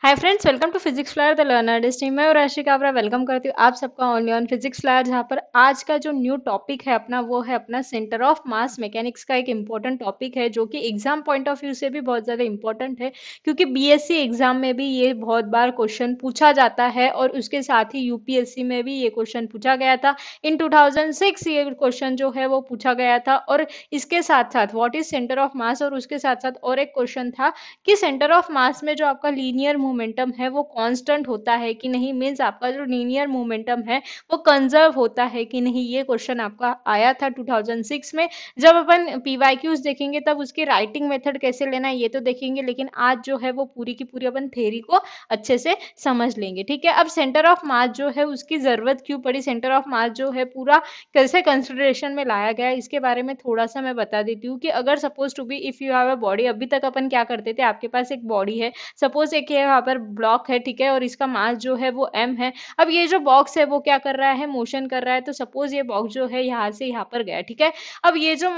Hi friends, welcome to physics flyer the learner डिस्ट्री। मैं और राशि काबरा वेलकम करती हूँ आप सबका ओनली ऑन फिजिक्स फ्लायर, जहाँ पर आज का जो न्यू टॉपिक है अपना वो है अपना सेंटर ऑफ मास मैकेनिक्स का एक इम्पोर्टेंट टॉपिक है, जो कि एग्जाम पॉइंट ऑफ व्यू से भी बहुत ज़्यादा इंपॉर्टेंट है। क्योंकि बीएससी एग्जाम में भी ये बहुत बार क्वेश्चन पूछा जाता है और उसके साथ ही यूपीएससी में भी ये क्वेश्चन पूछा गया था। इन 2006 ये क्वेश्चन जो है वो पूछा गया था। और इसके साथ साथ व्हाट इज सेंटर ऑफ मास, और उसके साथ साथ और एक क्वेश्चन था कि सेंटर ऑफ मास में जो आपका लीनियर मोमेंटम है वो कांस्टेंट होता है कि नहीं, मींस आपका जो लीनियर मोमेंटम है वो कंजर्व होता है कि नहीं। ये क्वेश्चन आपका आया था 2006 में। जब अपन पीवाईक्यूज देखेंगे तब उसकी राइटिंग मेथड कैसे लेना है ये तो देखेंगे, लेकिन आज जो है वो पूरी की पूरी अपन थ्योरी को अच्छे से समझ लेंगे। ठीक है, अब सेंटर ऑफ मास जो है उसकी जरूरत क्यों पड़ी, सेंटर ऑफ मास जो है पूरा कैसे कंसिडरेशन में लाया गया, इसके बारे में थोड़ा सा मैं बता देती हूँ। कि अगर suppose to be if you have a body, अभी तक अपन क्या करते थे, आपके पास एक बॉडी है, सपोज एक यहाँ पर ब्लॉक है, ठीक है, और इसका मास जो है वो m है। अब ये जो बॉक्स है वो क्या कर रहा है, मोशन कर रहा है। तो सपोज ये बॉक्स जो है यहाँ से यहाँ पर गया, ठीक है। अब ये जो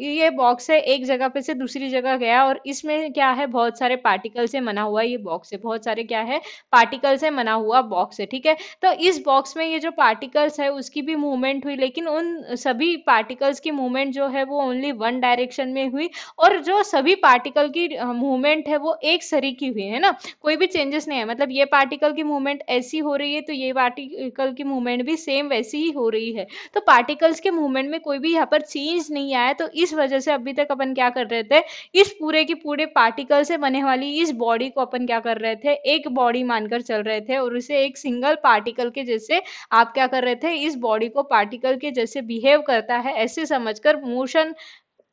ये बॉक्स है एक जगह पे से दूसरी जगह गया, और इसमें क्या है, बहुत सारे पार्टिकल से बना हुआ ये बॉक्स है, बहुत सारे क्या है, पार्टिकल से बना हुआ बॉक्स है, ठीक है। तो इस बॉक्स में ये जो पार्टिकल्स है उसकी भी मूवमेंट हुई, लेकिन उन सभी पार्टिकल्स की मूवमेंट जो है वो ओनली वन डायरेक्शन में हुई। और जो सभी पार्टिकल की मूवमेंट है वो एक सरीकी हुई है ना, कोई भी चेंजेस नहीं है। मतलब ये पार्टिकल की मूवमेंट ऐसी हो रही है तो ये पार्टिकल की मूवमेंट भी सेम वैसी ही हो रही है। तो पार्टिकल्स के मूवमेंट में कोई भी यहाँ पर चेंज नहीं आया। तो इस वजह से अभी तक अपन क्या कर रहे थे, इस पूरे की पूरे पार्टिकल से बने वाली इस बॉडी को अपन क्या कर रहे थे, एक बॉडी मानकर चल रहे थे, और उसे एक सिंगल पार्टिकल के जैसे आप क्या कर रहे थे, इस बॉडी को पार्टिकल के जैसे बिहेव करता है ऐसे समझकर मोशन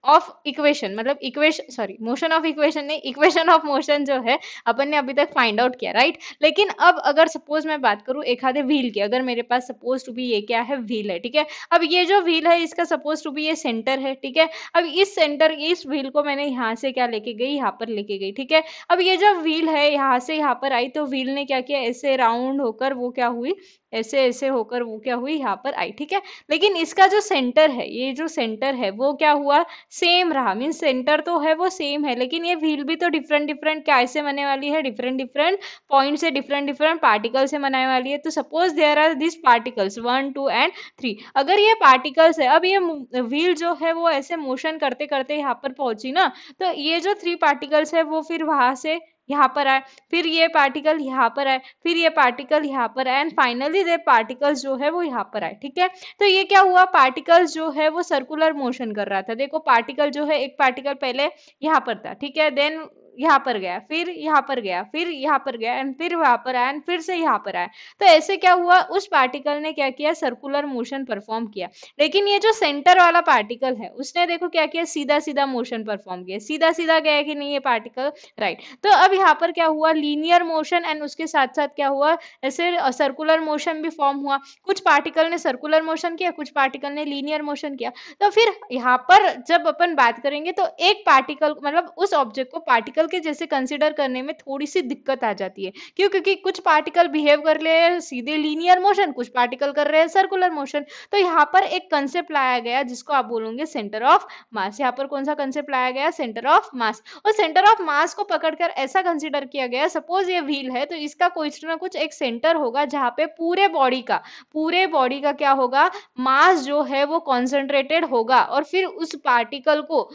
ऑफ इक्वेशन, मतलब equation, sorry, motion of equation नहीं, इक्वेशन ऑफ मोशन जो है अपन ने अभी तक फाइंड आउट किया, राइट। लेकिन अब अगर सपोज मैं बात करूं एक आधे व्हील की, अगर मेरे पास सपोज टू बी ये क्या है, व्हील है, ठीक है। अब ये जो व्हील है इसका सपोज टू बी ये सेंटर है, ठीक है। अब इस सेंटर इस व्हील को मैंने यहाँ से क्या लेके गई, यहाँ पर लेके गई, ठीक है। अब ये जो व्हील है यहाँ से यहाँ पर आई, तो व्हील ने क्या किया, ऐसे राउंड होकर वो क्या हुई, ऐसे ऐसे होकर वो क्या हुई, यहाँ पर आई, ठीक है। लेकिन इसका जो सेंटर है, ये जो सेंटर है वो क्या हुआ, सेम रहा। मीन सेंटर तो है वो सेम है, लेकिन ये व्हील भी तो डिफरेंट डिफरेंट क्या ऐसे बनने वाली है, डिफरेंट डिफरेंट पॉइंट से, डिफरेंट डिफरेंट पार्टिकल से बनाने वाली है। तो suppose there are this particles 1 2 and 3। अगर ये पार्टिकल्स है, अब ये व्हील जो है वो ऐसे मोशन करते करते यहाँ पर पहुंची ना, तो ये जो 3 पार्टिकल्स है वो फिर वहां से यहाँ पर आए, फिर ये पार्टिकल यहाँ पर आए, फिर ये पार्टिकल यहाँ पर आए, एंड फाइनली ये पार्टिकल्स जो है वो यहाँ पर आए, ठीक है। तो ये क्या हुआ, पार्टिकल्स जो है वो सर्कुलर मोशन कर रहा था। देखो पार्टिकल जो है, एक पार्टिकल पहले यहाँ पर था, ठीक है, देन यहाँ पर गया, फिर यहाँ पर गया, फिर यहाँ पर गया, एंड फिर वहां पर आया, एंड फिर से यहाँ पर आया। तो ऐसे क्या हुआ, उस पार्टिकल ने क्या किया, सर्कुलर मोशन परफॉर्म किया। लेकिन ये जो सेंटर वाला पार्टिकल है उसने देखो क्या किया, सीधा सीधा मोशन परफॉर्म किया, सीधा सीधा गया कि नहीं ये पार्टिकल, राइट। तो अब यहाँ पर क्या हुआ, लीनियर मोशन, एंड उसके साथ साथ क्या हुआ, ऐसे सर्कुलर मोशन भी फॉर्म हुआ। कुछ पार्टिकल ने सर्कुलर मोशन किया, कुछ पार्टिकल ने लीनियर मोशन किया। तो फिर यहाँ पर जब अपन बात करेंगे तो एक पार्टिकल, मतलब उस ऑब्जेक्ट को पार्टिकल के जैसे कंसिडर करने में थोड़ी सी दिक्कत आ जाती है। क्यों, क्योंकि कुछ पार्टिकल बिहेव कर रहे हैं सीधे लीनियर मोशन, कुछ पार्टिकल कर रहे हैं सर्कुलर मोशन। तो यहाँ पर एक कंसेप्ट लाया गया जिसको आप बोलोगे सेंटर ऑफ मास। यहाँ पर कौन सा कंसेप्ट लाया गया, सेंटर ऑफ मास। और सेंटर ऑफ मास को पकड़कर ऐसा कंसिडर किया गया, सपोज ये व्हील है तो इसका कुछ ना कुछ एक सेंटर होगा जहां पे पूरे बॉडी का क्या होगा, मास जो है वो कॉन्सेंट्रेटेड होगा, और फिर उस पार्टिकल को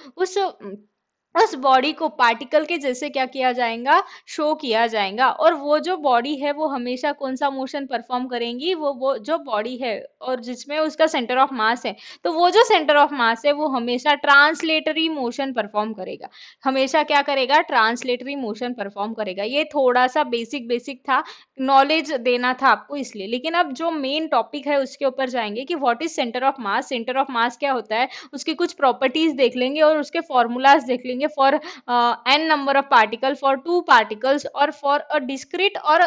उस बॉडी को पार्टिकल के जैसे क्या किया जाएगा, शो किया जाएगा। और वो जो बॉडी है वो हमेशा कौन सा मोशन परफॉर्म करेंगी, वो जो बॉडी है और जिसमें उसका सेंटर ऑफ मास है, तो वो जो सेंटर ऑफ मास है वो हमेशा ट्रांसलेटरी मोशन परफॉर्म करेगा, हमेशा क्या करेगा, ट्रांसलेटरी मोशन परफॉर्म करेगा। ये थोड़ा सा बेसिक बेसिक था, नॉलेज देना था आपको इसलिए। लेकिन अब जो मेन टॉपिक है उसके ऊपर जाएंगे कि what is centre of mass, centre of mass क्या होता है, उसकी कुछ प्रॉपर्टीज देख लेंगे और उसके फॉर्मूलाज देख लेंगे for n number of particle, for 2 particles, और फॉर अ डिस्क्रीट और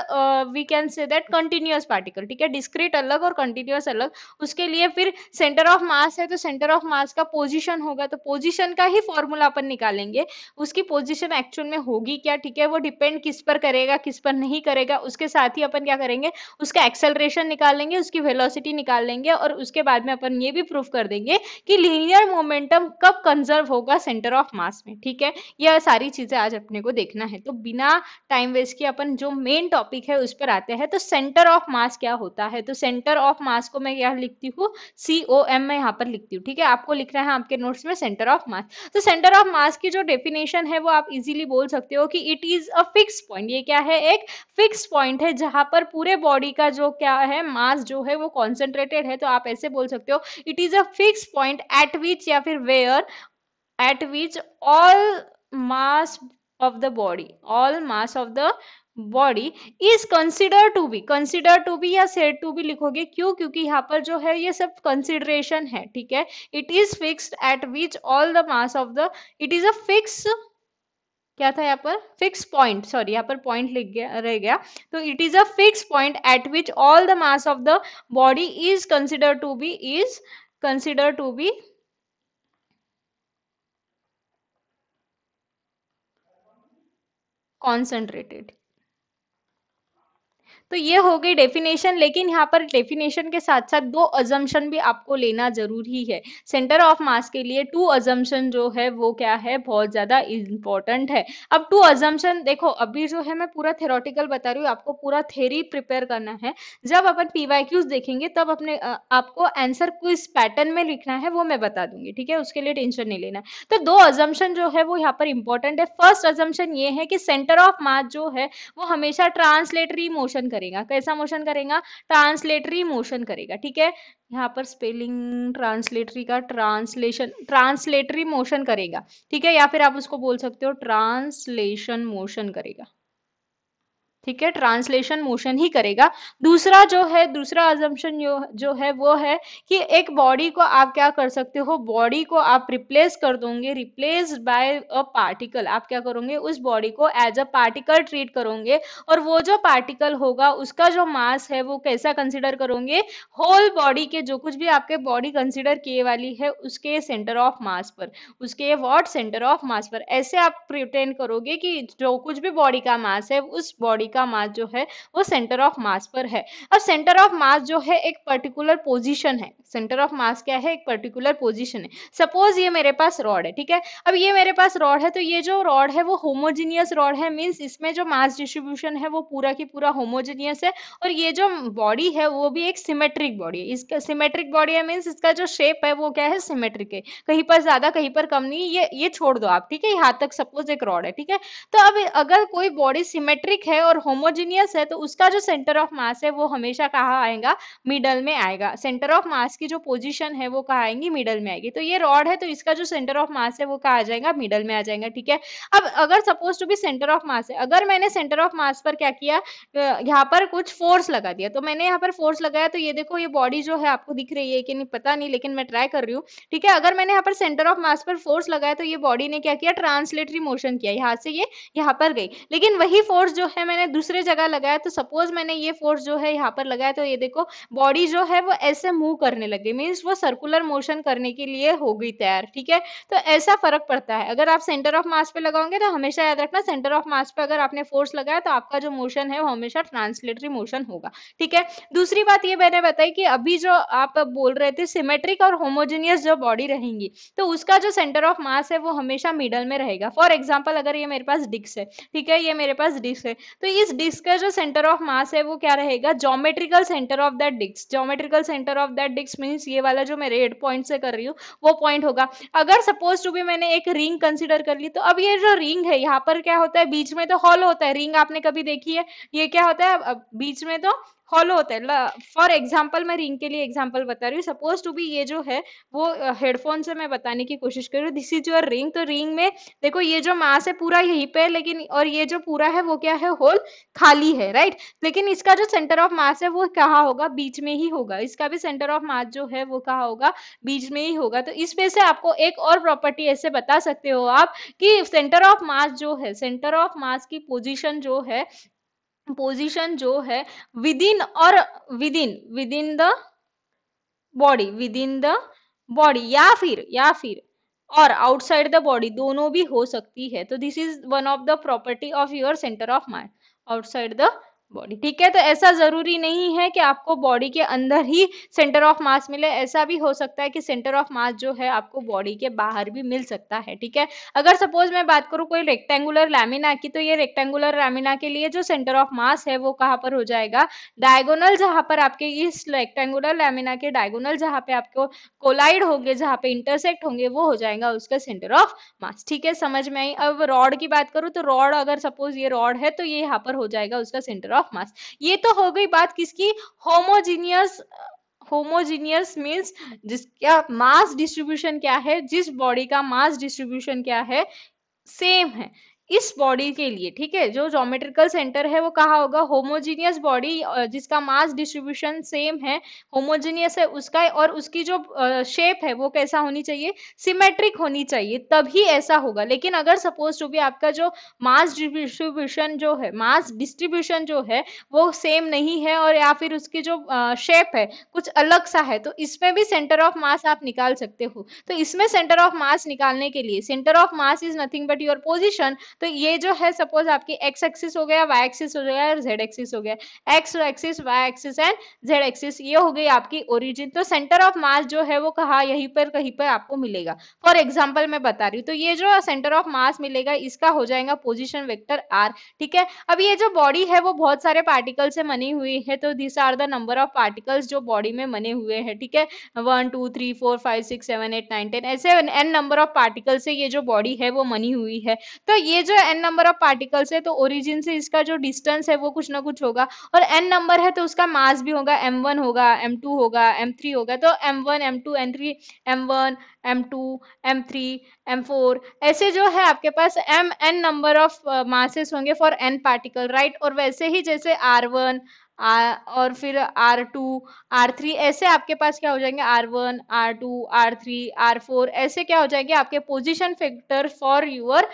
we can say that continuous particle, ठीक है। डिस्क्रीट अलग और कंटिन्यूअस अलग, उसके लिए फिर सेंटर ऑफ मास है तो सेंटर ऑफ मास का पोजीशन होगा, तो पोजीशन का ही फॉर्मूला अपन निकालेंगे। उसकी पोजीशन एक्चुअल में होगी क्या, ठीक है, वो डिपेंड किस पर करेगा किस पर नहीं करेगा। उसके साथ ही अपन क्या करेंगे, उसका एक्सेलरेशन निकाल लेंगे, उसकी वेलोसिटी निकाल लेंगे, और उसके बाद में अपन ये भी प्रूफ कर देंगे कि लीनियर मोमेंटम कब कंजर्व होगा सेंटर ऑफ मास में। ठीक है। यह सारी चीजें आज अपने को देखना है। तो बिना टाइम वेस्ट किए अपन जो मेन टॉपिक है उस पर आते हैं। तो सेंटर ऑफ मास क्या होता है? तो सेंटर ऑफ मास को मैं क्या लिखती हूँ, COM मैं यहाँ पर लिखती हूँ, ठीक है। आपको लिखना है आपके नोट्स में सेंटर ऑफ मास। तो सेंटर ऑफ मास की जो डेफिनेशन है वो आप इजीली बोल सकते हो कि it is a fix point. ये क्या है? एक फिक्स पॉइंट है जहां पर पूरे बॉडी का जो क्या है, मास जो है वो कॉन्सेंट्रेटेड है। तो आप ऐसे बोल सकते हो, it is a fix point at विच, या फिर where, at which mass all mass of the body is considered to be या said to be लिखोगे, क्यों? क्योंकि यहाँ पर जो है ये सब कंसिडरेशन है, ठीक है। It is fixed at which all the mass of the, it is a fix, क्या था यहाँ पर, फिक्स पॉइंट, सॉरी यहाँ पर पॉइंट लिख गया, रह गया। तो it is a fix point at which all the mass of the body is consider to be concentrated। तो ये हो गई डेफिनेशन, लेकिन यहाँ पर डेफिनेशन के साथ साथ दो अजम्पशन भी आपको लेना जरूरी है। सेंटर ऑफ मास के लिए टू अजम्पशन जो है वो क्या है, बहुत ज्यादा इंपॉर्टेंट है। अब टू अजम्पशन देखो, अभी जो है मैं पूरा थेरोटिकल बता रही हूँ, आपको पूरा थेरी प्रिपेयर करना है। जब अपन पीवाईक्यूज देखेंगे तब अपने आपको आंसर किस पैटर्न में लिखना है वो मैं बता दूंगी, ठीक है। उसके लिए टेंशन नहीं लेना। तो दो अजम्पशन जो है वो यहाँ पर इंपॉर्टेंट है। फर्स्ट अजम्पशन ये है कि सेंटर ऑफ मास जो है वो हमेशा ट्रांसलेटरी मोशन करेगा। कैसा मोशन करेगा? ट्रांसलेटरी मोशन करेगा, ठीक है। यहाँ पर स्पेलिंग ट्रांसलेटरी का ट्रांसलेशन, ट्रांसलेटरी मोशन करेगा, ठीक है। या फिर आप उसको बोल सकते हो ट्रांसलेशन मोशन करेगा, ठीक है। ट्रांसलेशन मोशन ही करेगा। दूसरा जो है, दूसरा अजम्पशन जो है वो है कि एक बॉडी को आप क्या कर सकते हो, बॉडी को आप रिप्लेस कर दोगे, रिप्लेस बाय अ पार्टिकल। आप क्या करोगे, उस बॉडी को एज अ पार्टिकल ट्रीट करोगे, और वो जो पार्टिकल होगा उसका जो मास है वो कैसा कंसिडर करोगे, होल बॉडी के जो कुछ भी आपके बॉडी कंसिडर किए वाली है उसके सेंटर ऑफ मास पर, उसके व्हाट सेंटर ऑफ मास पर। ऐसे आप प्रिटेंड करोगे कि जो कुछ भी बॉडी का मास है उस बॉडी का मास जो है वो सेंटर ऑफ मास पर है। और सेंटर ऑफ मास जो है एक पर्टिकुलर पोजीशन है। सेंटर ऑफ मास क्या है? एक पर्टिकुलर पोजीशन है। सपोज ये मेरे पास रॉड है, ठीक है। अब ये मेरे पास रॉड है, तो ये जो रॉड है वो होमोजीनियस रॉड है, मींस इसमें जो मास डिस्ट्रीब्यूशन है वो पूरा की पूरा होमोजीनियस है। और ये जो बॉडी है वो भी एक सिमेट्रिक बॉडी है। इसका सिमेट्रिक बॉडी है, मींस इसका जो शेप है वो क्या है, सिमेट्रिक है, कहीं पर ज्यादा कहीं पर कम नहीं। ये छोड़ दो आप, ठीक है। यहाँ तक सपोज एक रॉड है, ठीक है। तो अब अगर कोई बॉडी सिमेट्रिक है और होमोजीनियस है तो उसका जो सेंटर ऑफ मास है वो हमेशा कहाँ आएगा, मिडल में आएगा। सेंटर ऑफ मास की जो पोजीशन है वो कहाँ आएंगी, मिडल में आएगी। तो ये रॉड है तो इसका जो सेंटर ऑफ मास है वो कहाँ आ जाएगा, मिडल में आ जाएगा, ठीक है। अब अगर suppose to be centre of mass है, अगर मैंने सेंटर ऑफ मास पर क्या किया, यहाँ पर कुछ फोर्स लगा दिया, तो मैंने यहाँ पर फोर्स लगाया, तो ये देखो ये बॉडी जो है आपको दिख रही है कि नहीं पता नहीं, लेकिन मैं ट्राई कर रही हूँ, ठीक है। अगर मैंने यहाँ पर सेंटर ऑफ मास पर फोर्स लगाया तो ये बॉडी ने क्या किया, ट्रांसलेटरी मोशन किया, यहाँ से ये यहाँ पर गई। लेकिन वही फोर्स जो है मैंने दूसरे जगह लगाया, तो सपोज मैंने ये फोर्स जो है यहाँ पर लगाया, तो ये देखो बॉडी जो है वो ऐसे मूव करने लगी, मीन्स वो सर्कुलर मोशन करने के लिए हो गई तैयार, ठीक है। तो ऐसा फर्क पड़ता है। अगर आप सेंटर ऑफ मास पे लगाओगे तो हमेशा याद रखना, सेंटर ऑफ मास पे अगर आपने फोर्स लगाया तो आपका जो मोशन है वो हमेशा ट्रांसलेटरी मोशन होगा, ठीक है। दूसरी बात ये मैंने बताई कि अभी जो आप बोल रहे थे सिमेट्रिक और होमोजेनियस जो बॉडी रहेंगी तो उसका जो सेंटर ऑफ मास है वो हमेशा मिडल में रहेगा। फॉर एग्जाम्पल अगर ये मेरे पास डिस्क है, ठीक है, ये मेरे पास डिस्क है, तो इस डिस्क का जो सेंटर ऑफ मास है वो क्या रहेगा, geometrical centre of that disc. Geometrical centre of that disc means ये वाला जो मैं रेड पॉइंट से कर रही हूँ वो पॉइंट होगा। अगर सपोज टू भी मैंने एक रिंग कंसिडर कर ली, तो अब ये जो रिंग है यहाँ पर क्या होता है, बीच में तो हॉल होता है। रिंग आपने कभी देखी है, ये क्या होता है, बीच में तो हॉलो होता है। फॉर एग्जाम्पल मैं रिंग के लिए एग्जाम्पल बता रही हूँ। सपोज टू बी ये जो है वो हेडफोन से मैं बताने की कोशिश कर रही हूँ, दिस इज योर रिंग। तो रिंग में देखो ये जो मास है पूरा यहीं पे है, लेकिन और ये जो पूरा है वो क्या है, होल खाली है, राइट। लेकिन इसका जो सेंटर ऑफ मास है वो कहाँ होगा, बीच में ही होगा। इसका भी सेंटर ऑफ मास जो है वो कहाँ होगा, बीच में ही होगा। तो इस पे से आपको एक और प्रॉपर्टी ऐसे बता सकते हो आप कि सेंटर ऑफ मास जो है, सेंटर ऑफ मास की पोजीशन जो है within the body, within the body, या फिर और आउटसाइड द बॉडी, दोनों भी हो सकती है। तो this is one of the property of your centre of mass, outside the body, ठीक है। तो ऐसा जरूरी नहीं है कि आपको बॉडी के अंदर ही सेंटर ऑफ मास मिले, ऐसा भी हो सकता है कि सेंटर ऑफ मास जो है आपको बॉडी के बाहर भी मिल सकता है, ठीक है। अगर सपोज मैं बात करूं कोई रेक्टेंगुलर लैमिना की, तो ये रेक्टेंगुलर लैमिना के लिए जो सेंटर ऑफ मास है वो कहाँ पर हो जाएगा, डायगोनल, जहां पर आपके इस रेक्टेंगुलर लैमिना के डायगोनल जहां पे आपको कोलाइड होंगे, जहां पे इंटरसेक्ट होंगे, वो हो जाएगा उसका सेंटर ऑफ मास, ठीक है। समझ में आई। अब रॉड की बात करूं तो रॉड, अगर सपोज ये रॉड है तो ये यहाँ पर हो जाएगा उसका सेंटर ऑफ मास। ये तो हो गई बात किसकी, होमोजीनियस। होमोजीनियस मीन्स जिसका मास डिस्ट्रीब्यूशन क्या है, जिस बॉडी का मास डिस्ट्रीब्यूशन क्या है, सेम है इस बॉडी के लिए, ठीक है। जो ज्योमेट्रिकल सेंटर है वो कहाँ होगा, होमोजीनियस बॉडी जिसका मास डिस्ट्रीब्यूशन सेम है, होमोजीनियस है उसका, और उसकी जो शेप है वो कैसा होनी चाहिए, सिमेट्रिक होनी चाहिए, तभी ऐसा होगा। लेकिन अगर सपोज टू बी आपका जो मास डिस्ट्रीब्यूशन जो है, मास डिस्ट्रीब्यूशन जो है वो सेम नहीं है, और या फिर उसकी जो शेप है कुछ अलग सा है, तो इसमें भी सेंटर ऑफ मास आप निकाल सकते हो। तो इसमें सेंटर ऑफ मास निकालने के लिए, centre of mass is nothing but your position. तो ये जो है सपोज आपकी एक्स एक्सिस हो गया, वाई एक्सिस हो गया और जेड एक्सिस हो गया, X axis, Y axis and Z axis, ये हो गई आपकी ओरिजिन। तो सेंटर ऑफ मास जो है वो कहा, यहीं पर कहीं पर आपको मिलेगा। फॉर एग्जाम्पल मैं बता रही हूँ, तो ये जो सेंटर ऑफ मास मिलेगा इसका हो जाएगा पोजिशन वेक्टर आर, ठीक है। अब ये जो बॉडी है वो बहुत सारे पार्टिकल से बनी हुई है, तो this are the number of particles जो बॉडी में बने हुए हैं, ठीक है। 1 2 3 4 5 6 7 8 9 10 ऐसे एन नंबर ऑफ पार्टिकल से ये जो बॉडी है वो बनी हुई है। तो ये जो एन नंबर ऑफ पार्टिकल्स है, तो ओरिजिन से इसका जो डिस्टेंस है वो कुछ ना कुछ होगा, और एन नंबर है तो उसका मास भी होगा, m1 होगा, m2 होगा, m3 होगा। तो m1 m2 m3, m1 m2 m3 m4 ऐसे जो है आपके पास m n number of masses होंगे फॉर n पार्टिकल, राइट। और वैसे ही जैसे r1 और फिर r2 r3 ऐसे आपके पास क्या हो जाएंगे, r1 r2 r3 r4 ऐसे क्या हो जाएंगे आपके position factor for your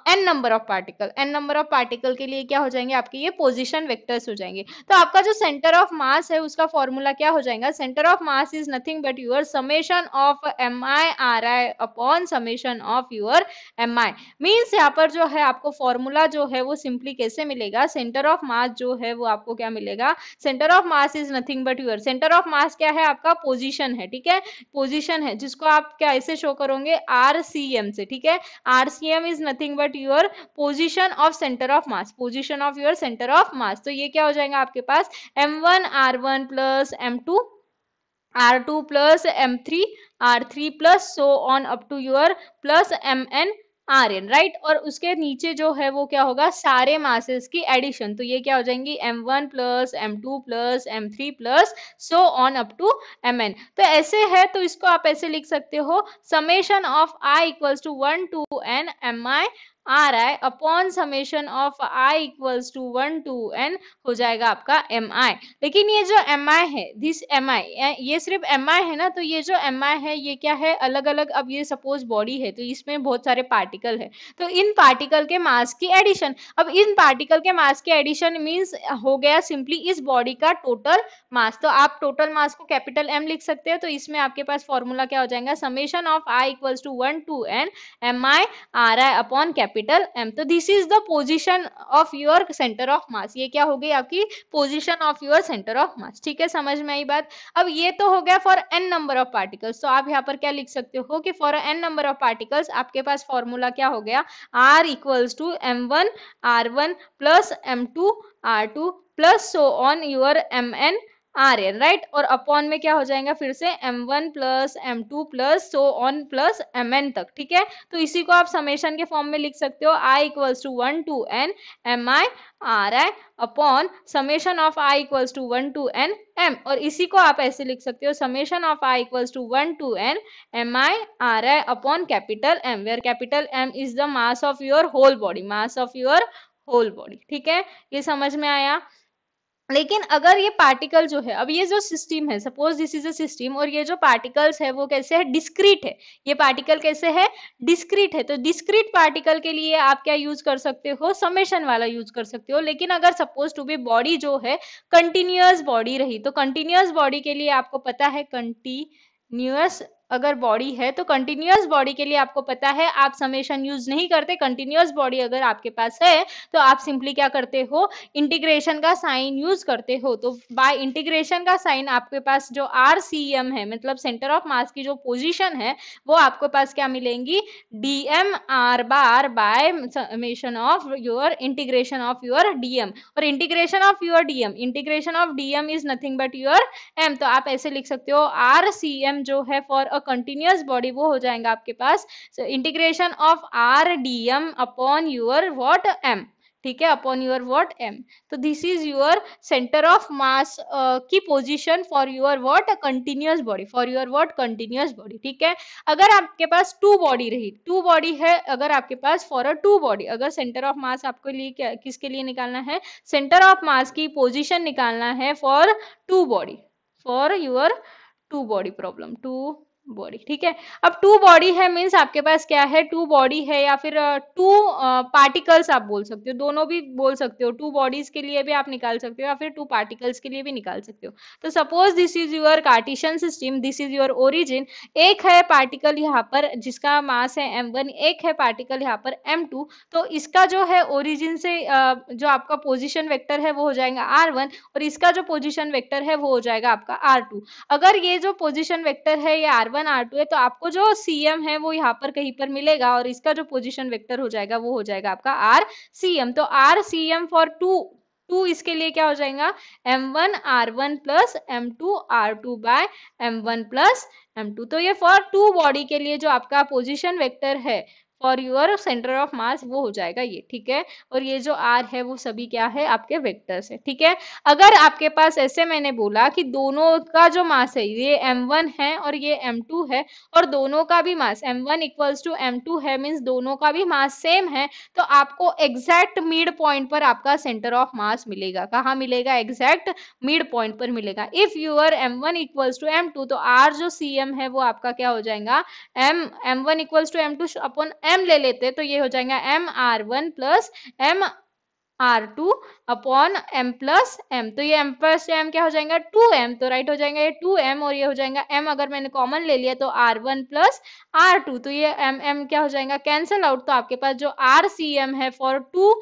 n number of particle. n number of particle के लिए क्या हो जाएंगे आपके ये पोजीशन वेक्टर्स हो जाएंगे। तो आपका जो सेंटर ऑफ मास है उसका फॉर्मूला क्या हो जाएगा, centre of mass is nothing but your summation of mi ri upon summation of your mi। Means यहाँ पर जो है आपको फॉर्मूला जो है वो सिंपली कैसे मिलेगा, सेंटर ऑफ मास जो है वो आपको क्या मिलेगा, centre of mass is nothing but your, centre of mass क्या है आपका, पोजीशन है, ठीक है। पोजीशन है जिसको आप क्या ऐसे शो करोगे, RCM से, ठीक है। RCM is nothing but your position of centre of mass, position of your centre of mass. तो ये क्या हो जाएगा आपके पास, m1 r1 plus m2 r2 plus m3 r3 plus so on up to your plus mn Rn, right. और उसके नीचे जो है वो क्या होगा, सारे मासेस की एडिशन। तो ये क्या हो जाएंगी, m1 plus m2 plus m3 plus so on up to mn। तो ऐसे है, तो इसको आप ऐसे लिख सकते हो, summation of i equals to 1 to n mi ri upon summation of i equals to 1 to n हो जाएगा आपका mi। लेकिन ये जो mi है, दिस mi, ये सिर्फ mi है ना, तो ये जो mi है ये क्या है, अलग अलग। अब ये सपोज बॉडी है तो इसमें बहुत सारे पार्टिकल है, तो इन पार्टिकल के मास की एडिशन। अब इन पार्टिकल के मास के एडिशन मींस हो गया सिंपली इस बॉडी का टोटल मास। तो आप टोटल मास को कैपिटल M लिख सकते हो। तो इसमें आपके पास फॉर्मूला क्या हो जाएगा, summation of i equals to 1 to n mi ri upon capital M। तो this is the position of your centre of mass, ये क्या हो गई आपकी position of your centre of mass, ठीक है। समझ में आई बात। अब ये तो हो गया for n number of particles. तो आप यहाँ पर क्या लिख सकते हो कि for n number of particles आपके पास फॉर्मूला क्या हो गया, r equals to m1 r1 plus m2 r2 plus so on your mn Rn, right. और अपॉन में क्या हो जाएगा फिर से m1 plus m2 plus so on plus mn तक, ठीक है। तो इसी को आप समेशन के फॉर्म में लिख सकते हो, i equals to 1 to n mi ri upon summation of i equals to 1 to n m। और इसी को आप ऐसे लिख सकते हो, summation of i equals to 1 to n mi ri upon capital M, where capital M is the mass of your whole body, mass of your whole body, ठीक है। ये समझ में आया। लेकिन अगर ये पार्टिकल जो है, अब ये जो सिस्टम है, suppose this is a system, और ये जो पार्टिकल्स है वो कैसे है, डिस्क्रीट है। ये पार्टिकल कैसे है, डिस्क्रीट है। तो डिस्क्रीट पार्टिकल के लिए आप क्या यूज कर सकते हो, समेशन वाला यूज कर सकते हो। लेकिन अगर सपोज टू बी बॉडी जो है कंटिन्यूअस बॉडी रही, तो कंटिन्यूअस बॉडी के लिए आपको पता है कंटिन्यूअस अगर बॉडी है तो कंटिन्यूअस बॉडी के लिए आपको पता है आप समेशन यूज नहीं करते। कंटिन्यूअस बॉडी अगर आपके पास है तो आप सिंपली क्या करते हो, इंटीग्रेशन का साइन यूज करते हो। तो बाय इंटीग्रेशन का साइन आपके पास जो आर सी एम है, मतलब सेंटर ऑफ मास की जो पोजीशन है, वो आपके पास क्या मिलेंगी, D M R bar by summation of your integration of your DM. और integration of your DM, integration of DM is nothing but your M. तो आप ऐसे लिख सकते हो आर सी एम जो है फॉर अ कंटिन्यूअस बॉडी वो हो जाएगा आपके पास integration of R D M upon your what M, ठीक है, अपॉन योर व्हाट एम। तो this is your centre of mass की position for your what continuous body, for your what continuous body, ठीक है। अगर आपके पास टू बॉडी रही, टू बॉडी है अगर आपके पास फॉर अ टू बॉडी, अगर सेंटर ऑफ मास आपके लिए क्या, किसके लिए निकालना है, सेंटर ऑफ मास की पोजीशन निकालना है for two body, for your two body problem, two body, ठीक है। अब टू बॉडी है मीन्स आपके पास क्या है, टू बॉडी है या फिर टू पार्टिकल्स आप बोल सकते हो, दोनों भी बोल सकते हो, टू बॉडीज के लिए भी आप निकाल सकते हो या फिर टू पार्टिकल्स के लिए भी निकाल सकते हो। तो suppose this is your Cartesian system, this is your origin. एक है पार्टिकल यहाँ पर जिसका मास है m1, एक है पार्टिकल यहाँ पर m2। तो इसका जो है ओरिजिन से जो आपका पोजिशन वेक्टर है वो हो जाएगा r1 और इसका जो पोजिशन वेक्टर है वो हो जाएगा आपका r2। अगर ये जो पोजीशन वेक्टर है ये r1 r2 है तो आपको जो cm है वो यहाँ पर कहीं पर मिलेगा और इसका जो पोजीशन वेक्टर हो जाएगा वो हो जाएगा आपका rcm। तो rcm फॉर टू इसके लिए क्या हो जाएगा, m1 r1 plus m2 r2 bye m1 plus m2। तो ये फॉर टू बॉडी के लिए जो आपका पोजीशन वेक्टर है फॉर योर सेंटर ऑफ मास वो हो जाएगा ये, ठीक है। और ये जो r है वो सभी क्या है, आपके वेक्टर्स है, ठीक है। अगर आपके पास ऐसे मैंने बोला कि दोनों का जो मास है ये m1 है और ये m2 है और दोनों का भी मास m1 इक्वल्स टू m2 है, मीन्स दोनों का भी मास सेम है, तो आपको एग्जैक्ट मिड पॉइंट पर आपका सेंटर ऑफ मास मिलेगा। कहाँ मिलेगा, एग्जैक्ट मिड पॉइंट पर मिलेगा। If your m1 equals to m2 तो r जो cm है वो आपका क्या हो जाएगा, m1 equals to m2 upon m ले लेते तो ये हो जाएगा m r1 plus m r2 upon m plus m। तो ये m प्लस m क्या हो जाएगा 2m, तो राइट हो जाएगा ये 2m और ये हो जाएगा m, अगर मैंने कॉमन ले लिया तो r1 प्लस r2, तो ये m क्या हो जाएगा कैंसल आउट। तो आपके पास जो rcm है फॉर टू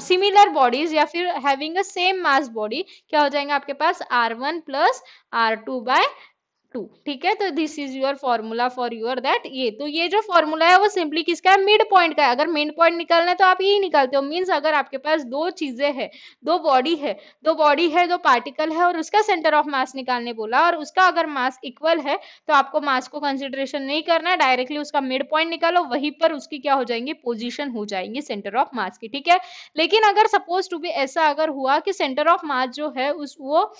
सिमिलर बॉडीज या फिर having a same mass body क्या हो जाएगा आपके पास r1 प्लस r2 बाय 2, ठीक है। तो this is your formula for your that ये। तो ये जो फॉर्मूला है वो सिंपली किसका है, मिड पॉइंट का है। अगर मिड पॉइंट निकालना है तो आप यही निकालते हो, मींस अगर आपके पास दो चीजें हैं, दो बॉडी है, दो पार्टिकल है और उसका सेंटर ऑफ मास निकालने बोला और उसका अगर मास इक्वल है तो आपको मास को कंसिडरेशन नहीं करना है, डायरेक्टली उसका मिड पॉइंट निकालो, वहीं पर उसकी क्या हो जाएंगी, पोजीशन हो जाएंगी सेंटर ऑफ मास की, ठीक है। लेकिन अगर सपोज टू बी ऐसा अगर हुआ कि सेंटर ऑफ मास जो है उस वो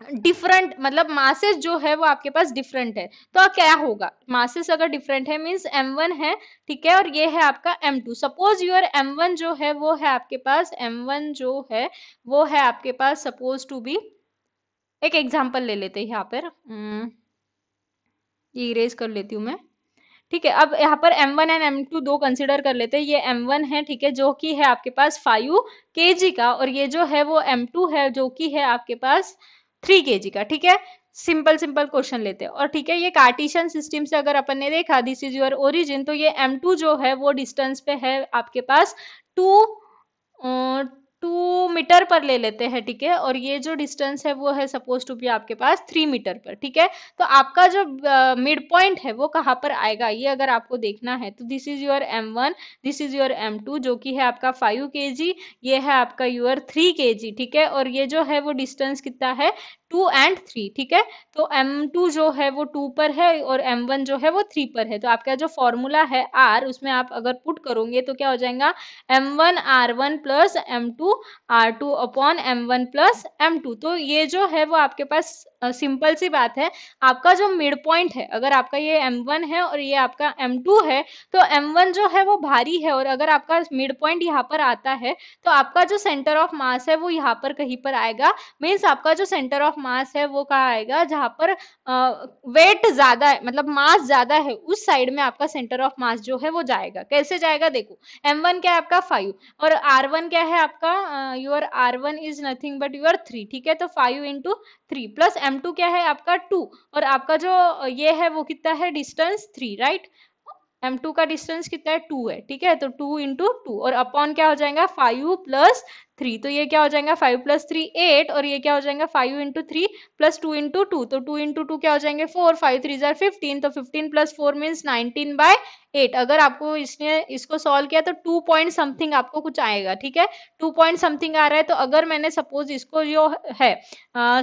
डिफरेंट, मतलब मासेस जो है वो आपके पास डिफरेंट है, तो क्या होगा, मासेस अगर डिफरेंट है मींस m1 है, ठीक है, और ये है आपका m2। सपोज योर m1 जो है वो है आपके पास, m1 जो है वो है आपके पास सपोज टू बी, एक एग्जांपल ले लेते हैं यहाँ पर, ये इरेज कर लेती हूँ मैं, ठीक है। अब यहाँ पर m1 एंड m2 दो कंसिडर कर लेते हैं। ये m1 है, ठीक है, जो कि है आपके पास 5 kg का, और ये जो है वो m2 है जो कि है आपके पास 3 kg का, ठीक है। सिंपल क्वेश्चन लेते हैं और ठीक है, ये कार्टेशियन सिस्टम से अगर अपन ने देखा दिस इज योर ओरिजिन, तो ये m2 जो है वो डिस्टेंस पे है आपके पास 2 मीटर पर ले लेते हैं, ठीक है, और ये जो डिस्टेंस है वो है सपोज टू बी आपके पास 3 मीटर पर, ठीक है। तो आपका जो मिड पॉइंट है वो कहाँ पर आएगा, ये अगर आपको देखना है तो this is your m1, this is your m2 जो कि है आपका 5 kg, ये है आपका योर 3 kg, ठीक है, और ये जो है वो डिस्टेंस कितना है 2 and 3, ठीक है। तो m2 जो है वो 2 पर है और m1 जो है वो 3 पर है। तो आपका जो फॉर्मूला है r, उसमें आप अगर पुट करोगे तो क्या हो जाएगा, m1 r1 plus m2 r2 upon m1 plus m2। तो ये जो है वो आपके पास सिंपल सी बात है, आपका जो मिड पॉइंट है, अगर आपका ये m1 है और ये आपका m2 है, तो m1 जो है वो भारी है और अगर आपका मिड पॉइंट यहाँ पर आता है तो आपका जो सेंटर ऑफ मास है वो यहाँ पर कहीं पर आएगा, मीन्स आपका जो सेंटर ऑफ मास है वो कहाँ आएगा, जहाँ पर वेट ज्यादा है, मतलब मास ज्यादा है, उस साइड में आपका सेंटर ऑफ मास जो है वो जाएगा। कैसे जाएगा, देखो m1 क्या है आपका 5 और r1 क्या है आपका, your r1 is nothing but your 3, ठीक है। तो 5 into 3 प्लस m2 क्या है आपका 2, और आपका जो ये है वो कितना है डिस्टेंस 3, राइट। m2 का डिस्टेंस कितना है 2 है, ठीक है। तो 2 × 2 और अपॉन क्या हो जाएगा 5 + 3, तो ये क्या हो जाएगा 5 + 3 8, और ये क्या हो जाएगा 5 × 3 +2 × 2, तो 2 × 2 क्या हो जाएंगे 4, 5 3 = 15, तो 15 + 4 मीन्स 19/8। अगर आपको इसने इसको सॉल्व किया तो 2 पॉइंट समथिंग आपको कुछ आएगा, ठीक है। 2 पॉइंट समथिंग आ रहा है। तो अगर मैंने सपोज इसको जो है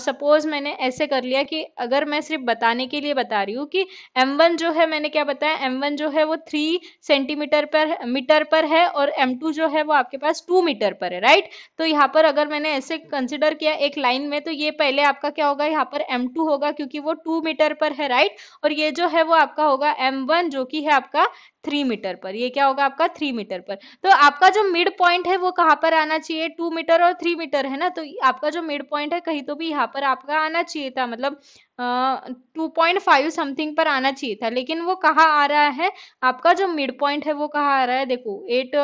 सपोज मैंने ऐसे कर लिया कि अगर मैं सिर्फ बताने के लिए बता रही हूँ कि m1 जो है मैंने क्या बताया, m1 जो है वो 3 सेंटीमीटर पर मीटर पर है, और m2 जो है वो आपके पास 2 मीटर पर है, राइट। तो यहाँ पर अगर मैंने ऐसे कंसिडर किया एक लाइन में, तो ये पहले आपका क्या होगा यहाँ पर m2 होगा क्योंकि वो 2 मीटर पर है, राइट। और ये जो है वो आपका होगा m1 जो कि है आपका 3 मीटर पर। ये क्या होगा आपका 3 मीटर पर। तो आपका जो मिड पॉइंट है वो कहाँ पर आना चाहिए, 2 मीटर और 3 मीटर है ना, तो आपका जो मिड पॉइंट है कहीं तो भी यहाँ पर आपका आना चाहिए था, मतलब 2.5 समथिंग पर आना चाहिए था, लेकिन वो कहाँ आ रहा है आपका जो मिड पॉइंट है वो कहाँ आ रहा है, देखो 8,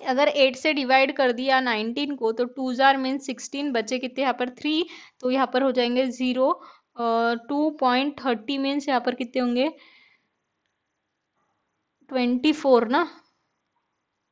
अगर 8 से डिवाइड कर दिया 19 को तो 2 जार मीन 16, बचे कितने यहाँ पर 3, तो यहाँ पर हो जाएंगे 0, 2.30 मीन्स यहाँ पर कितने होंगे 24 ना,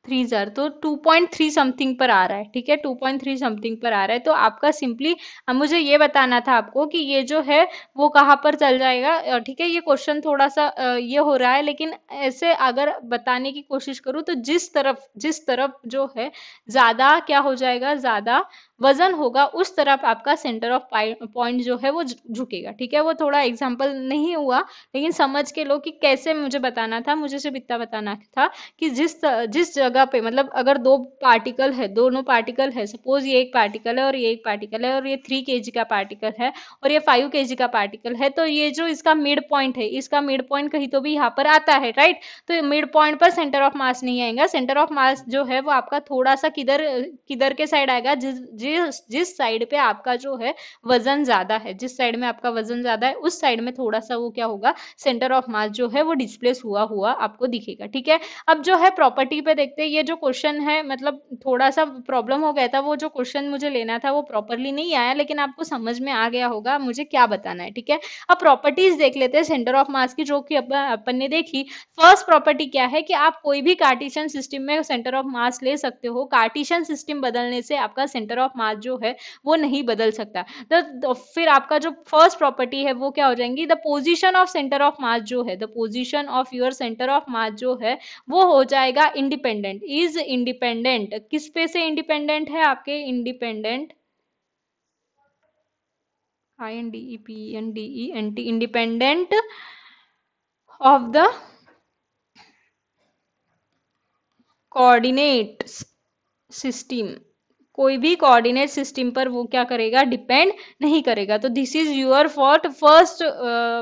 3 जार, तो 2.3 समथिंग पर आ रहा है, ठीक है। 2.3 समथिंग पर आ रहा है। तो आपका सिंपली अब मुझे ये बताना था आपको कि ये जो है वो कहाँ पर चल जाएगा, ठीक है। ये क्वेश्चन थोड़ा सा ये हो रहा है, लेकिन ऐसे अगर बताने की कोशिश करूँ तो जिस तरफ जो है ज्यादा क्या हो जाएगा, ज्यादा वजन होगा उस तरफ आपका सेंटर ऑफ पॉइंट जो है वो झुकेगा, ठीक है। वो थोड़ा एग्जाम्पल नहीं हुआ, लेकिन समझ के लो कि कैसे मुझे बताना था। मुझे सिर्फ इतना बताना था कि जिस जगह पे, मतलब अगर दो पार्टिकल है, दोनों पार्टिकल है, सपोज ये एक पार्टिकल है और ये एक पार्टिकल है, और ये 3 kg का पार्टिकल है और ये 5 kg का पार्टिकल है, तो ये जो इसका मिड पॉइंट है, इसका मिड पॉइंट कहीं तो भी यहाँ पर आता है, राइट। तो मिड पॉइंट पर सेंटर ऑफ मास नहीं आएगा। सेंटर ऑफ मास जो है वो आपका थोड़ा सा किधर किधर के साइड आएगा, जिस साइड पे आपका जो है वजन ज्यादा है, जिस साइड में आपका वजन ज्यादा है उस साइड में थोड़ा सा वो क्या होगा, सेंटर ऑफ मास जो है वो डिस्प्लेस हुआ हुआ आपको दिखेगा, ठीक है। अब जो है प्रॉपर्टी पे देखते हैं। ये जो क्वेश्चन है मतलब थोड़ा सा प्रॉब्लम हो गया था, वो जो क्वेश्चन मुझे लेना था वो प्रॉपरली नहीं आया, लेकिन आपको समझ में आ गया होगा मुझे क्या बताना है, ठीक है। अब प्रॉपर्टीज देख लेते हैं सेंटर ऑफ मास की, जो कि अपन ने देखी। फर्स्ट प्रॉपर्टी क्या है कि आप कोई भी कार्टेशियन सिस्टम में सेंटर ऑफ मास ले सकते हो। कार्टेशियन सिस्टम बदलने से आपका सेंटर ऑफ मास जो है वो नहीं बदल सकता। तो फिर आपका जो फर्स्ट प्रॉपर्टी है वो क्या हो जाएंगी, the position of centre of mass जो है, the position of your centre of mass जो है वो हो जाएगा इंडिपेंडेंट, इज इंडिपेंडेंट। किस पे से इंडिपेंडेंट है आपके, independent, INDEPENDENT, independent of the coordinate system. कोई भी कोऑर्डिनेट सिस्टम पर वो क्या करेगा, डिपेंड नहीं करेगा। तो this is your fourth first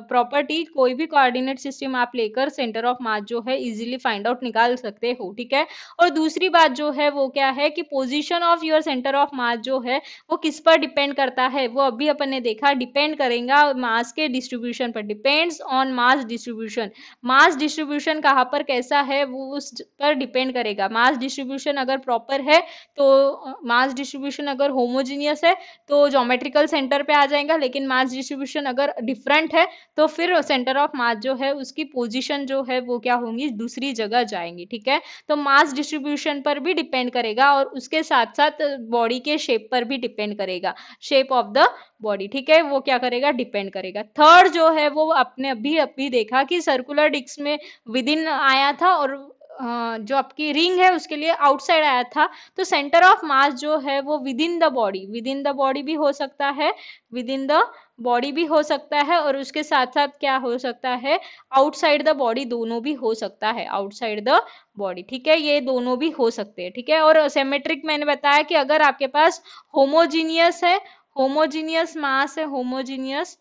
property, कोई भी कोऑर्डिनेट सिस्टम आप लेकर सेंटर ऑफ मास जो है इजीली फाइंड आउट निकाल सकते हो, ठीक है। और दूसरी बात जो है वो क्या है कि position of your centre of mass जो है वो किस पर डिपेंड करता है, वो अभी अपन ने देखा, डिपेंड करेगा मास के डिस्ट्रीब्यूशन पर, depends on mass distribution. Mass distribution कहाँ पर कैसा है वो उस पर डिपेंड करेगा। मास डिस्ट्रीब्यूशन अगर प्रॉपर है तो मास डिस्ट्रीब्यूशन अगर होमोजीनियस है तो ज्योमेट्रिकल सेंटर पे आ जाएगा, लेकिन मास डिस्ट्रीब्यूशन अगर डिफरेंट है तो फिर सेंटर ऑफ मास जो है उसकी पोजीशन जो है वो क्या होंगी, दूसरी जगह जाएंगी, ठीक है। तो मास डिस्ट्रीब्यूशन पर भी डिपेंड करेगा और उसके साथ साथ बॉडी के शेप पर भी डिपेंड करेगा, शेप ऑफ द बॉडी, ठीक है, वो क्या करेगा, डिपेंड करेगा। थर्ड जो है वो आपने अभी अभी देखा कि सर्कुलर डिस्क में विद इन आया था और जो आपकी रिंग है उसके लिए आउटसाइड आया था। तो सेंटर ऑफ मास जो है वो with in the body, with in the body भी हो सकता है, विद इन द बॉडी भी हो सकता है, और उसके साथ साथ क्या हो सकता है, आउटसाइड द बॉडी, दोनों भी हो सकता है, आउटसाइड द बॉडी, ठीक है, ये दोनों भी हो सकते हैं, ठीक है। और सिमेट्रिक मैंने बताया कि अगर आपके पास होमोजीनियस है, होमोजीनियस मास है, होमोजीनियस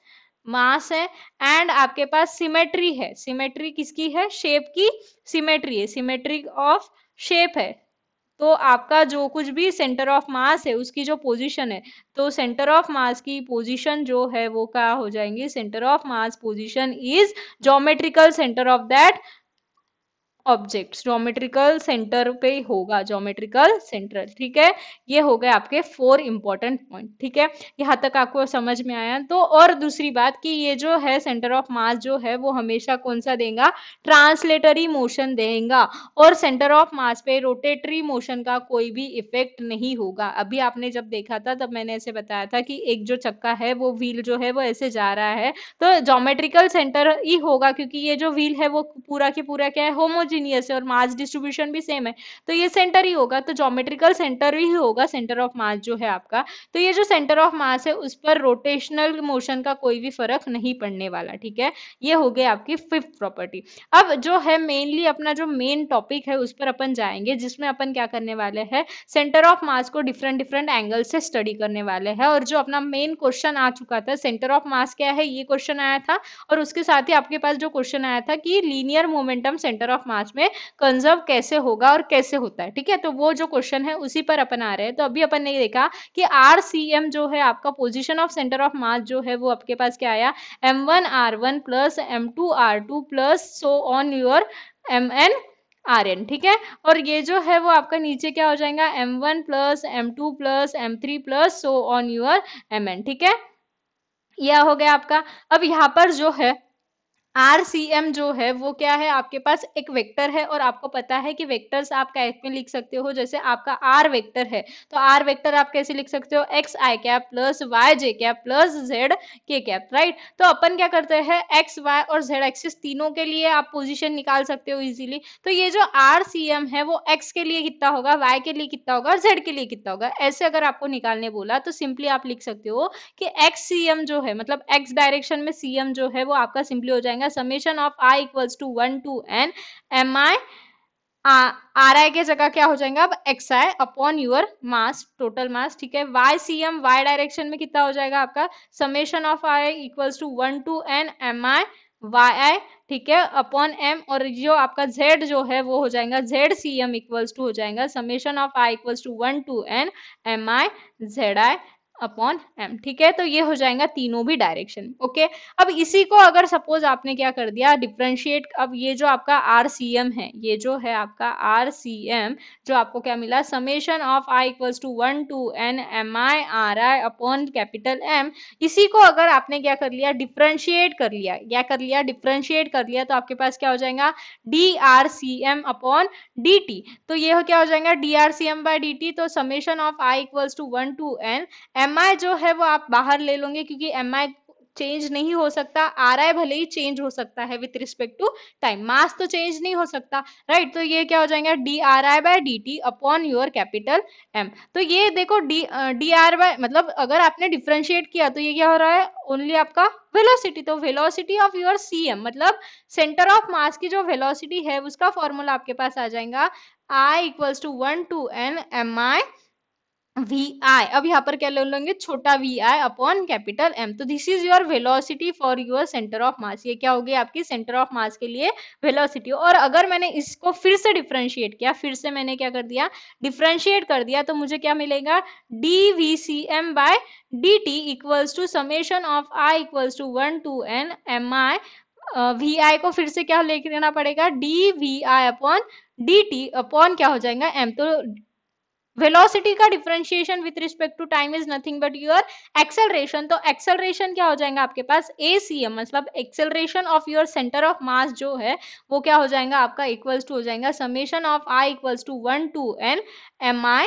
मास है, एंड आपके पास सिमेट्री है, सिमेट्री किसकी है, शेप की सिमेट्री है, सिमेट्री ऑफ शेप है, तो आपका जो कुछ भी सेंटर ऑफ मास है उसकी जो पोजीशन है, तो सेंटर ऑफ मास की पोजीशन जो है वो क्या हो जाएंगी, centre of mass position is geometrical centre of that objects geometrical centre पे होगा, ज्योमेट्रिकल सेंटर, ठीक है। ये हो गए आपके 4 इंपॉर्टेंट पॉइंट, ठीक है। यहाँ तक आपको समझ में आया। तो और दूसरी बात कि ये जो है सेंटर ऑफ मास जो है वो हमेशा कौन सा देगा, ट्रांसलेटरी मोशन देगा, और सेंटर ऑफ मास पे रोटेटरी मोशन का कोई भी इफेक्ट नहीं होगा। अभी आपने जब देखा था तब मैंने ऐसे बताया था कि एक जो चक्का है वो व्हील जो है वो ऐसे जा रहा है, तो ज्योमेट्रिकल सेंटर ही होगा, क्योंकि ये जो व्हील है वो पूरा की पूरा क्या है, होमोजीनियस है, और मास डिस्ट्रीब्यूशन भी सेम है, तो ये सेंटर ही होगा, तो ज्योमेट्रिकल सेंटर ही होगा सेंटर ऑफ मास जो है आपका। तो ये जो सेंटर ऑफ मास है उस पर रोटेशनल मोशन का कोई भी फर्क नहीं पड़ने वाला, ठीक है। ये हो गई आपकी फिफ्थ प्रॉपर्टी। अब जो है मेनली अपना जो मेन टॉपिक है उस पर अपन जाएंगे, जिसमें अपन क्या करने वाले हैं, सेंटर ऑफ मास को डिफरेंट डिफरेंट एंगल से स्टडी करने वाले हैं। और जो अपना मेन क्वेश्चन आ चुका था, सेंटर ऑफ मास क्या है, ये क्वेश्चन आया था, और उसके साथ ही आपके पास जो क्वेश्चन आया था कि लीनियर मोमेंटम सेंटर ऑफ मास में कंजर्व कैसे होगा और कैसे होता है, ठीक है। तो वो जो क्वेश्चन है उसी पर अपन आ रहे हैं। तो अभी अपन ने देखा कि RCM जो है आपका position of centre of mass जो है वो आपके पास क्या आया, M1R1 plus M2R2 plus so on your MN RN, ठीक है। और ये जो है वो आपका नीचे क्या हो जाएगा, M1 plus M2 plus M3 plus so on your MN, ठीक है। यह हो गया आपका। अब यहाँ पर जो है RCM जो है वो क्या है, आपके पास एक वेक्टर है, और आपको पता है कि वेक्टर्स आप कैसे में लिख सकते हो, जैसे आपका R वेक्टर है तो R वेक्टर आप कैसे लिख सकते हो, एक्स आई कैप प्लस वाई जे कैप प्लस जेड के कैप, राइट। तो अपन क्या करते हैं, एक्स वाई और जेड एक्सिस तीनों के लिए आप पोजीशन निकाल सकते हो इजीली। तो ये जो RCM है वो एक्स के लिए कितना होगा, वाई के लिए कितना होगा, और जेड के लिए कितना होगा, ऐसे अगर आपको निकालने बोला तो सिंपली आप लिख सकते हो कि XCM जो है, मतलब एक्स डायरेक्शन में CM जो है वो आपका सिंपली हो जाएगा summation of I equals to 1 to n MI RI के जगह क्या हो जाएगा अब XI upon your mass, total mass, ठीक है। YCM Y डायरेक्शन में कितना हो जाएगा आपका summation of I equals to 1 to n MI YI, ठीक है, अपॉन M, और जो आपका Z जो है वो हो जाएगा ZCM इक्वल्स टू हो जाएगा summation of I equals to 1 to n MI ZI upon M, ठीक है। तो ये हो जाएगा तीनों भी डायरेक्शन, ओके। अब इसी को अगर सपोज आपने क्या कर दिया डिफरेंशिएट, अब ये जो आपका RCM है, ये जो है आपका RCM जो आपको क्या मिला summation of I equals to 1 to n MI RI upon capital M, इसी को अगर आपने क्या कर लिया डिफरेंशिएट कर लिया, क्या कर लिया डिफरेंशिएट कर लिया, तो आपके पास क्या हो जाएगा DRCM अपॉन DT। तो ये क्या हो जाएगा DRCM बाय DT, तो summation of I equals to 1 to n MI जो है वो आप बाहर ले लोगे, क्योंकि MI चेंज नहीं हो सकता, RI भले ही चेंज हो सकता है विथ रिस्पेक्ट टू टाइम, मास तो चेंज नहीं हो सकता, राइट। तो ये क्या हो जाएगा DRI by DT upon your capital M। तो ये देखो DR बाय, मतलब अगर आपने डिफरेंशिएट किया तो ये क्या हो रहा है ओनली आपका वेलोसिटी, तो वेलोसिटी ऑफ योर CM मतलब सेंटर ऑफ मास की जो वेलोसिटी है उसका फॉर्मूला आपके पास आ जाएगा I equals to 1 to n MI VI। अब यहाँ पर क्या ले लेंगे छोटा VI अपॉन कैपिटल M। तो this is your velocity for your centre of mass, ये क्या होगी आपकी सेंटर ऑफ मास के लिए वेलोसिटी। और अगर मैंने इसको फिर से डिफरेंशिएट किया, फिर से मैंने क्या कर दिया डिफरेंशिएट कर दिया, तो मुझे क्या मिलेगा DVCM by DT equals to summation of I equals to 1 to n MI VI को फिर से क्या लेके देना पड़ेगा DVI अपॉन DT अपॉन क्या हो जाएगा M। तो वेलोसिटी का differentiation with respect to time is nothing but your acceleration. तो एक्सेलरेशन क्या हो जाएगा आपके पास ACM, मतलब acceleration of your centre of mass जो है वो क्या हो जाएगा आपका इक्वल्स टू हो जाएगा summation of I equals to 1 to n MI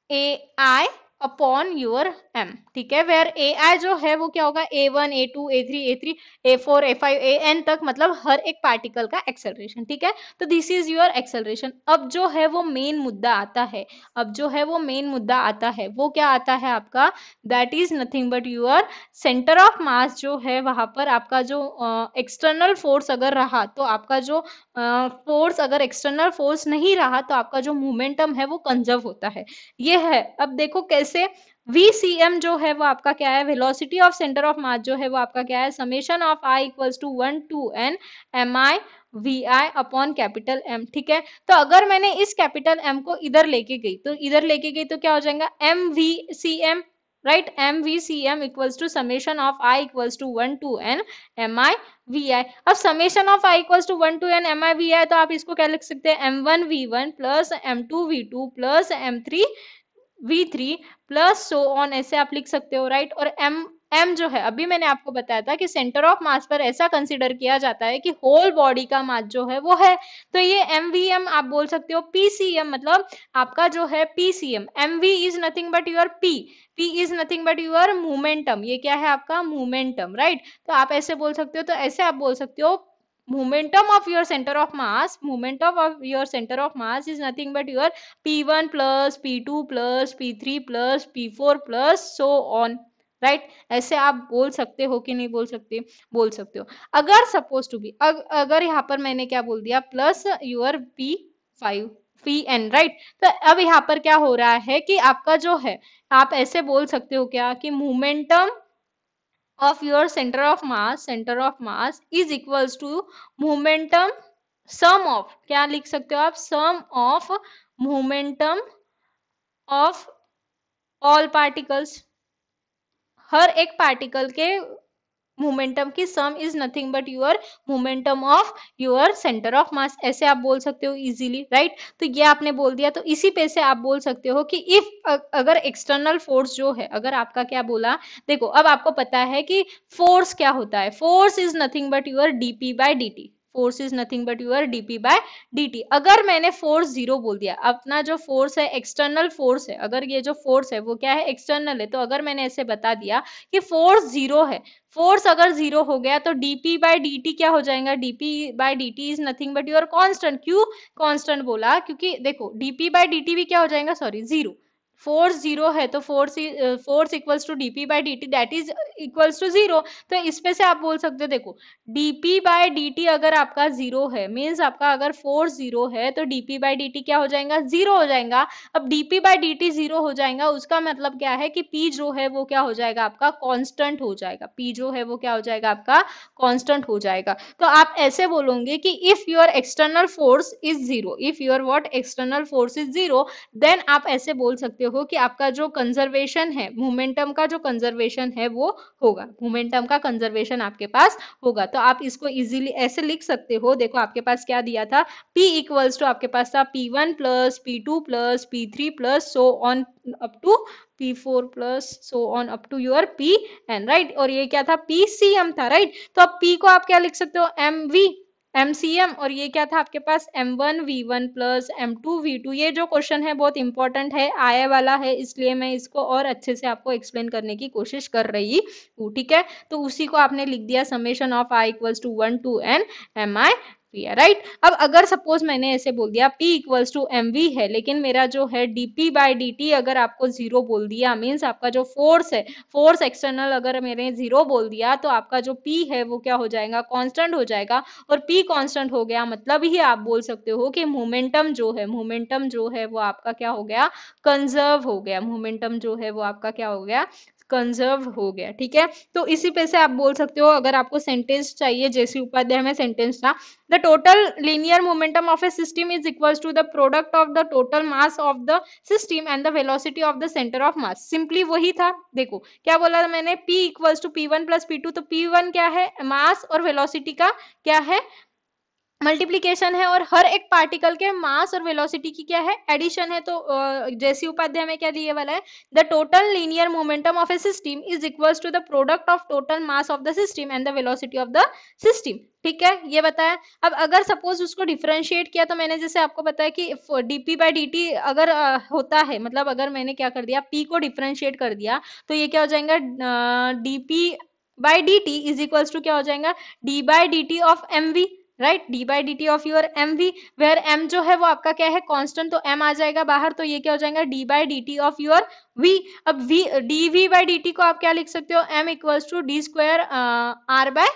AI upon your M, ठीक है। वेयर AI जो है वो क्या होगा A1 A2 A3 A3 A4 A5 AN तक, मतलब हर एक पार्टिकल का एक्सेलरेशन, ठीक है। तो दिस इज योर एक्सेलरेशन। अब जो है वो मेन मुद्दा आता है, अब जो है वो मेन मुद्दा आता है वो क्या आता है आपका, that is nothing but your centre of mass जो है वहां पर आपका जो एक्सटर्नल फोर्स अगर रहा, तो आपका जो फोर्स अगर एक्सटर्नल फोर्स नहीं रहा तो आपका जो मोमेंटम है वो कंजर्व होता है, ये है। अब देखो कैसे VCM जो है वो आपका क्या है velocity of centre of mass जो है वो आपका क्या है summation of I equals to 1 to n MI VI upon capital M, ठीक है। तो अगर मैंने इस कैपिटल M को इधर लेके गई तो इधर लेके गई तो क्या हो जाएगा MVCM, right, M V C M equals to summation of I equals to 1 to N M I V I. अब summation of I equals to 1 to N M I V I, तो आप इसको क्या लिख सकते हैं, M one V one plus M two V two plus M three V3 plus so on, ऐसे आप लिख सकते हो, राइट। और M जो है, अभी मैंने आपको बताया था कि सेंटर ऑफ मास पर ऐसा कंसीडर किया जाता है कि होल बॉडी का मास जो है वो है, तो ये MVM आप बोल सकते हो, PCM मतलब आपका जो है PCM। MV is nothing but your P is nothing but your momentum, ये क्या है आपका मोमेंटम, राइट। तो आप ऐसे बोल सकते हो, तो ऐसे आप बोल सकते हो momentum of your center of mass, momentum of your center of mass is nothing but your P1 plus P2 plus P3 plus P4 plus so on, right right? ऐसे आप बोल सकते हो कि नहीं बोल सकते, बोल सकते हो। अगर सपोज टू बी अगर यहाँ पर मैंने क्या बोल दिया, plus your P5 P N, right. तो अब यहाँ पर क्या हो रहा है कि आपका जो है, आप ऐसे बोल सकते हो क्या कि momentum of your center of mass is equals to momentum sum of, क्या लिख सकते हो आप, sum of momentum of all particles, हर एक पार्टिकल के मोमेंटम की sum is nothing but your momentum of your centre of mass, ऐसे आप बोल सकते हो इजीली, राइट। तो ये आपने बोल दिया, तो इसी पे से आप बोल सकते हो कि इफ अगर एक्सटर्नल फोर्स जो है, अगर आपका क्या बोला, देखो अब आपको पता है कि फोर्स क्या होता है, force is nothing but your DP by D, force is nothing but your DP by D. अगर मैंने फोर्स जीरो बोल दिया, अपना जो फोर्स है एक्सटर्नल फोर्स है, अगर ये जो फोर्स है वो क्या है, एक्सटर्नल है, तो अगर मैंने ऐसे बता दिया कि फोर्स जीरो है, फोर्स अगर जीरो हो गया तो dp बाय dt क्या हो जाएगा, dp by dt is nothing but your constant. क्यों कांस्टेंट बोला, क्योंकि देखो dp बाय dt भी क्या हो जाएगा, सॉरी जीरो, फोर्स जीरो है तो force equals to DP by D T, that is equals to zero. तो इस पे से आप बोल सकते हो, देखो डीपी बाय डी टी अगर आपका जीरो है, मीन्स आपका अगर फोर्स जीरो है तो डीपी बाय डी टी क्या हो जाएगा, जीरो हो जाएगा। अब DP by D T zero हो जाएगा, उसका मतलब क्या है कि पी जो है वो क्या हो जाएगा आपका, कांस्टेंट हो जाएगा, पी जो है वो क्या हो जाएगा आपका, कांस्टेंट हो जाएगा। तो आप ऐसे बोलोगे कि if your external force is zero, if your what external force is zero, then आप ऐसे बोल सकते हो कि आपका जो कंजर्वेशन है, मोमेंटम का जो कंजर्वेशन है वो होगा, मोमेंटम का कंजर्वेशन आपके पास होगा। तो आप इसको इजीली ऐसे लिख सकते हो, देखो आपके पास क्या दिया था, P इक्वल्स टू आपके पास था P1 plus P2 plus P3 plus so on up to P4 plus so on up to your Pn, right. और ये क्या था, PCM था, राइट। तो अब P को आप क्या लिख सकते हो, MV MCM, और ये क्या था आपके पास M1 V1 plus M2 V2। ये जो क्वेश्चन है बहुत इंपॉर्टेंट है, आए वाला है, इसलिए मैं इसको और अच्छे से आपको एक्सप्लेन करने की कोशिश कर रही हूँ, ठीक है। तो उसी को आपने लिख दिया, summation of I equals to 1 to n mi है, राइट। अब अगर सपोज मैंने ऐसे बोल दिया P equals to M V है, लेकिन मेरा जो है dp बाई dt अगर आपको जीरो बोल दिया, मीन्स आपका जो फोर्स है, फोर्स एक्सटर्नल अगर मैंने जीरो बोल दिया, तो आपका जो P है वो क्या हो जाएगा, कांस्टेंट हो जाएगा। और P कांस्टेंट हो गया मतलब ही आप बोल सकते हो कि मोमेंटम जो है, मोमेंटम जो है वो आपका क्या हो गया, कंजर्व हो गया, मोमेंटम जो है वो आपका क्या हो गया, कंजर्व हो गया, ठीक है। तो इसी पे से आप बोल सकते हो, अगर आपको सेंटेंस चाहिए, जैसे उपाध्याय में सेंटेंस था, the total linear momentum of a system is equals to the product of the total mass of the system and the velocity of the center of mass। Simply वही था, देखो क्या बोला था मैंने, P equals to P1 plus P2, तो P1 क्या है, मास और वेलोसिटी का क्या है, मल्टीप्लीकेशन है, और हर एक पार्टिकल के मास और वेलोसिटी की क्या है, एडिशन है। तो जैसी उपाध्याय में क्या दिए वाला है, the total linear momentum of a system is equals to the product of total mass of the system and the velocity of the system, ठीक है, ये बताया। अब अगर सपोज उसको डिफरेंशिएट किया, तो मैंने जैसे आपको बताया कि dp बाई dt अगर होता है, मतलब अगर मैंने क्या कर दिया, p को डिफरेंशिएट कर दिया, तो ये क्या हो जाएगा, dp by dt is equals to क्या हो जाएगा, d by dt of mv, right, D by D T of your M V, where M जो है वो आपका क्या है, कांस्टेंट, तो एम आ जाएगा बाहर, तो ये क्या हो जाएगा, D by D T of your V. अब V D V by D T को आप क्या लिख सकते हो, M equals to D square R by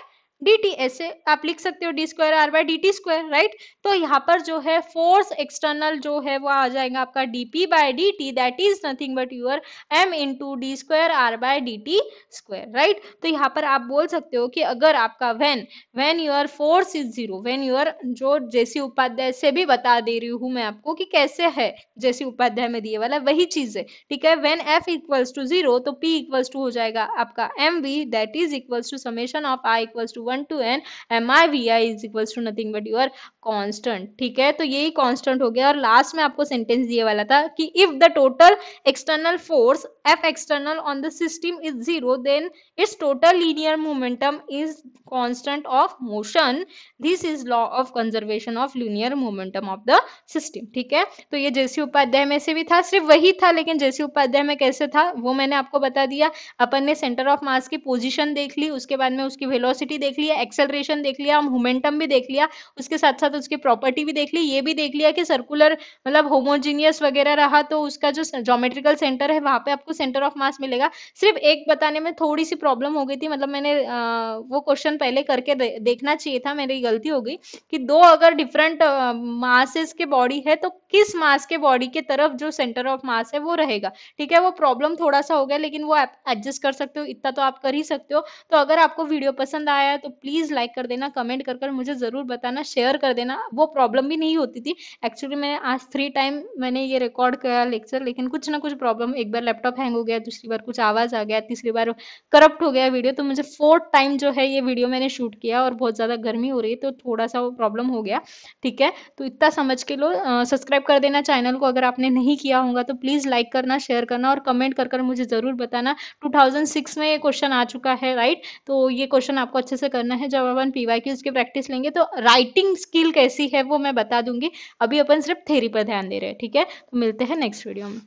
dt, ऐसे आप लिख सकते हो d square r by dt square, right. तो यहाँ पर जो है फोर्स एक्सटर्नल जो है वो आ जाएगा आपका dp by dt, that is nothing but your m into D square R by D T square, right. तो यहाँ पर आप बोल सकते हो कि अगर आपका when your force is zero, when your, जो जेसी उपाध्याय से भी बता दे रही हूँ मैं आपको कि कैसे है, जेसी उपाध्याय में दिए वाला वही चीज है, ठीक है। When f equals to zero तो p इक्वल्स टू हो जाएगा आपका mv, that is equals to summation of i equals to 1 to n mi is equals to nothing but your constant, ठीक है। तो यही कांस्टेंट हो गया। और लास्ट में आपको सेंटेंस दिए वाला था कि if the total external force F external on the system is zero, then its total linear momentum is constant of motion. This is law of conservation of linear momentum of the system, ठीक है। तो ये जेसी उपाध्याय में से भी था, सिर्फ वही था, लेकिन जेसी उपाध्याय में कैसे था वो मैंने आपको बता दिया। अपन ने सेंटर ऑफ मास की पोजीशन देख ली, उसके बाद में उसकी वेलोसिटी देख लिया, एक्सेलरेशन देख लिया, मोमेंटम भी देख लिया, उसके साथ साथ उसकी प्रॉपर्टी भी देख ली, ये भी देख लिया कि सर्कुलर मतलब होमोजीनियस वगैरह रहा तो उसका जो ज्योमेट्रिकल सेंटर है वहां पे आपको सेंटर ऑफ मास मिलेगा। सिर्फ एक बताने में थोड़ी सी प्रॉब्लम हो गई थी, मतलब मैंने वो क्वेश्चन पहले करके देखना चाहिए था, मेरी गलती हो गई कि दो अगर डिफरेंट मासेस के बॉडी है तो किस मास के बॉडी के तरफ जो सेंटर ऑफ मास है वो रहेगा, ठीक है। वो प्रॉब्लम थोड़ा सा हो गया, लेकिन वो आप एडजस्ट कर सकते हो, इतना तो आप कर ही सकते हो। तो अगर आपको वीडियो पसंद आया है तो प्लीज लाइक कर देना, कमेंट कर मुझे जरूर बताना, शेयर कर देना। वो प्रॉब्लम भी नहीं होती थी एक्चुअली, मैंने आज 3 टाइम मैंने ये रिकॉर्ड किया लेक्चर, लेकिन कुछ ना कुछ प्रॉब्लम, एक बार लैपटॉप हैंग हो गया, दूसरी बार कुछ आवाज आ गया, तीसरी बार करप्ट हो गया वीडियो, तो मुझे 4th टाइम जो है ये वीडियो मैंने शूट किया, और बहुत ज्यादा गर्मी हो रही है तो थोड़ा सा वो प्रॉब्लम हो गया, ठीक है। तो इतना समझ के लो, सब्सक्राइब कर देना चैनल को अगर आपने नहीं किया होगा तो प्लीज लाइक करना, शेयर करना और कमेंट कर मुझे जरूर बताना। 2006 में ये क्वेश्चन आ चुका है, राइट। तो ये क्वेश्चन आपको अच्छे से करना है। जब अपन पीवाईक्यूज की प्रैक्टिस लेंगे तो राइटिंग स्किल कैसी है वो मैं बता दूंगी, अभी अपन सिर्फ थ्योरी पर ध्यान दे रहे हैं, ठीक है। तो मिलते हैं नेक्स्ट वीडियो में।